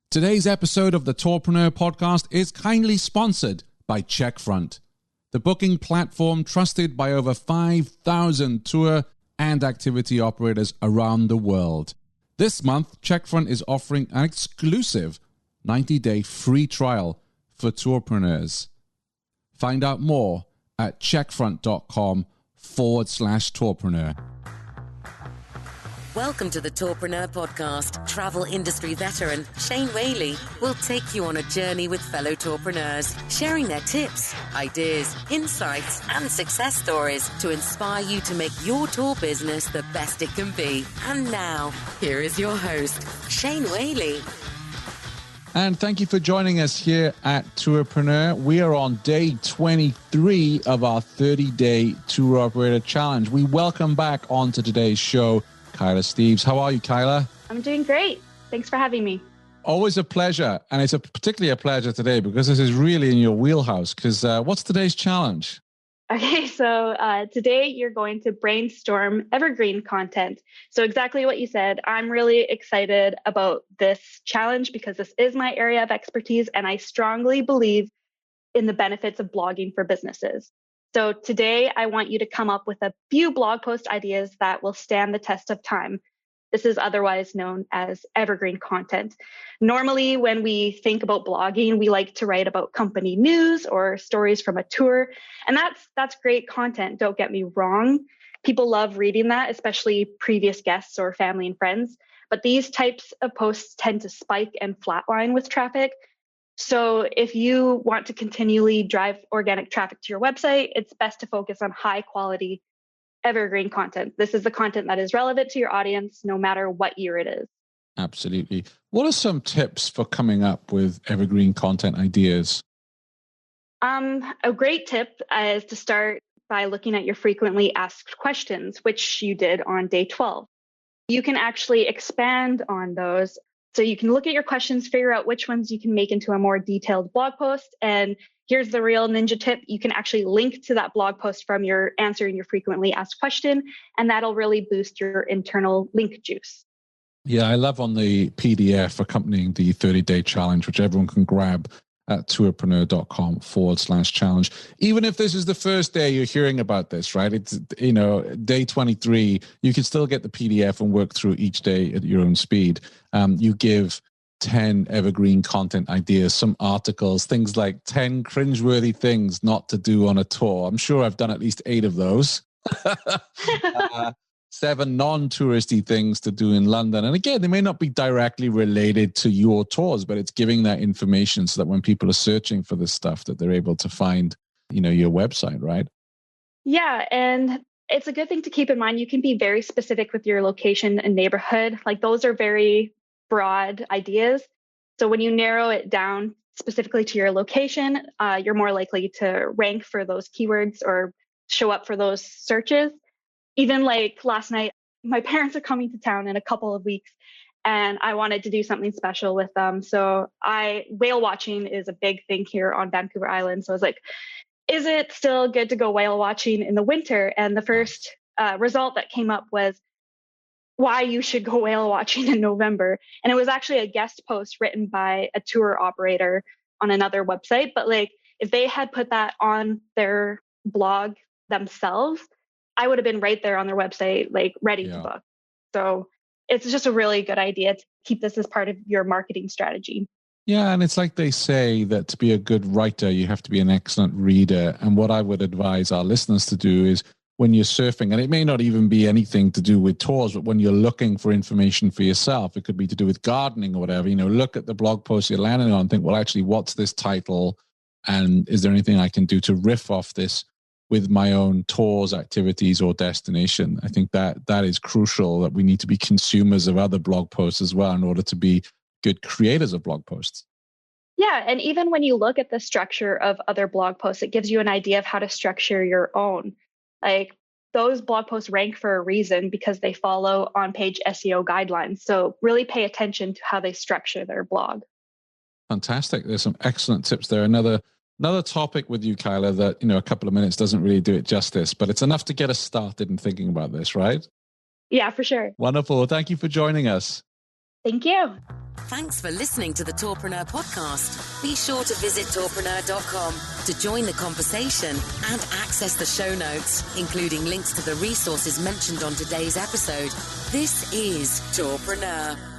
Today's episode of the Tourpreneur podcast is kindly sponsored by Checkfront, the booking platform trusted by over 5,000 tour and activity operators around the world. This month, Checkfront is offering an exclusive 90-day free trial for tourpreneurs. Find out more at checkfront.com/tourpreneur. Welcome to the Tourpreneur podcast. Travel industry veteran Shane Whaley will take you on a journey with fellow tourpreneurs, sharing their tips, ideas, insights, and success stories to inspire you to make your tour business the best it can be. And now, here is your host, Shane Whaley. And thank you for joining us here at Tourpreneur. We are on day 23 of our 30-day tour operator challenge. We welcome back onto today's show Kyla Steeves. How are you, Kyla? I'm doing great. Thanks for having me. Always a pleasure. And it's particularly a pleasure today because this is really in your wheelhouse. Because what's today's challenge? Okay, so today you're going to brainstorm evergreen content. So exactly what you said. I'm really excited about this challenge because this is my area of expertise and I strongly believe in the benefits of blogging for businesses. So today I want you to come up with a few blog post ideas that will stand the test of time. This is otherwise known as evergreen content. Normally, when we think about blogging, we like to write about company news or stories from a tour. And that's great content, don't get me wrong. People love reading that, especially previous guests or family and friends. But these types of posts tend to spike and flatline with traffic. So if you want to continually drive organic traffic to your website, it's best to focus on high quality evergreen content. This is the content that is relevant to your audience, no matter what year it is. Absolutely. What are some tips for coming up with evergreen content ideas? A great tip is to start by looking at your frequently asked questions, which you did on day 12. You can actually expand on those. So you can look at your questions, figure out which ones you can make into a more detailed blog post. And here's the real ninja tip. You can actually link to that blog post from your answering your frequently asked question, and that'll really boost your internal link juice. Yeah, I love on the PDF accompanying the 30-day challenge, which everyone can grab at tourpreneur.com/challenge. Even if this is the first day you're hearing about this, right? It's, day 23, you can still get the PDF and work through each day at your own speed. You give 10 evergreen content ideas, some articles, things like 10 cringeworthy things not to do on a tour. I'm sure I've done at least 8 of those. 7 non-touristy things to do in London. And again, they may not be directly related to your tours, but it's giving that information so that when people are searching for this stuff, that they're able to find, your website, right? Yeah. And it's a good thing to keep in mind. You can be very specific with your location and neighborhood. Like those are very broad ideas. So when you narrow it down specifically to your location, you're more likely to rank for those keywords or show up for those searches. Even like last night, my parents are coming to town in a couple of weeks and I wanted to do something special with them. So whale watching is a big thing here on Vancouver Island. So I was like, is it still good to go whale watching in the winter? And the first result that came up was why you should go whale watching in November. And it was actually a guest post written by a tour operator on another website. But like if they had put that on their blog themselves, I would have been right there on their website, like ready to book. So it's just a really good idea to keep this as part of your marketing strategy. Yeah, and it's like they say that to be a good writer, you have to be an excellent reader. And what I would advise our listeners to do is when you're surfing, and it may not even be anything to do with tours, but when you're looking for information for yourself, it could be to do with gardening or whatever, look at the blog post you're landing on and think, well, actually, what's this title? And is there anything I can do to riff off this with my own tours, activities, or destination? I think that is crucial, that we need to be consumers of other blog posts as well in order to be good creators of blog posts. Yeah. And even when you look at the structure of other blog posts, it gives you an idea of how to structure your own. Like those blog posts rank for a reason because they follow on-page SEO guidelines. So really pay attention to how they structure their blog. Fantastic. There's some excellent tips there. Another topic with you, Kyla, that, a couple of minutes doesn't really do it justice, but it's enough to get us started in thinking about this, right? Yeah, for sure. Wonderful. Thank you for joining us. Thank you. Thanks for listening to the Tourpreneur podcast. Be sure to visit tourpreneur.com to join the conversation and access the show notes, including links to the resources mentioned on today's episode. This is Tourpreneur.